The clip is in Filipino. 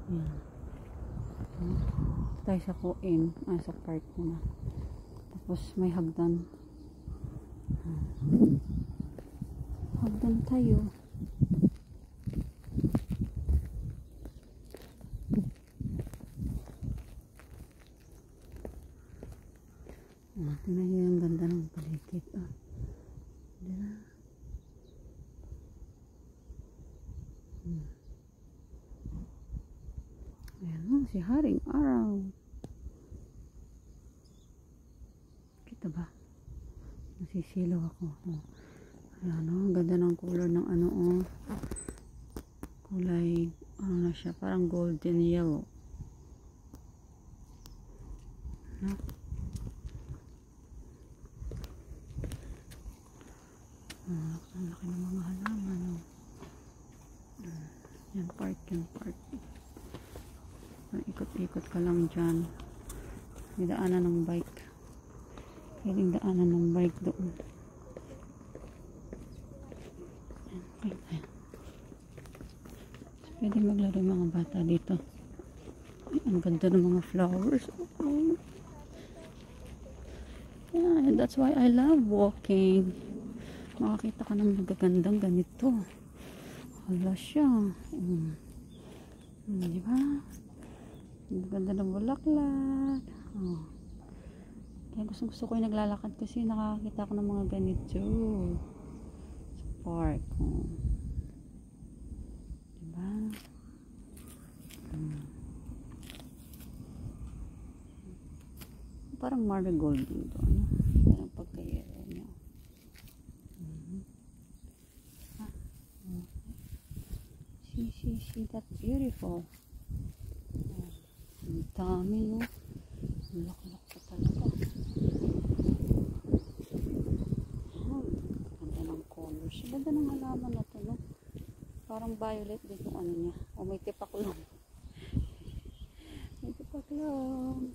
Yan. Tayo sa Kuin. Sa park muna. Tapos may hagdan. Hagdan tayo. Tingnan nyo yung ganda ng paligid. Diba? Ayan si Haring Araw. Kita ba? Nasisilaw ako. Ayan ang ganda ng color ng kulay, na siya, parang golden yellow. No? Ang laki ng mga halaman. Yan, park. Ikot-ikot ka lang dyan. May daanan ng bike. Pwedeng daanan ng bike doon. Ayan. Pwede maglaro yung mga bata dito. Ang ganda ng mga flowers. Yeah, that's why I love walking. Makakita ka ng magagandang ganito. Hala siya. Diba? Ang ganda ng bulaklak. Kaya gusto ko yung naglalakad kasi nakakita ko ng mga ganito sa park. Diba? Parang marigold dito. Parang pagka-yellow niya. See, that's beautiful. Ang dami, no? Ang laki-laki pa talaga. Ganda ng colors. Ganda ng halaman na to, no? Parang violet din yung niya. O may tipaklong. May tipaklong.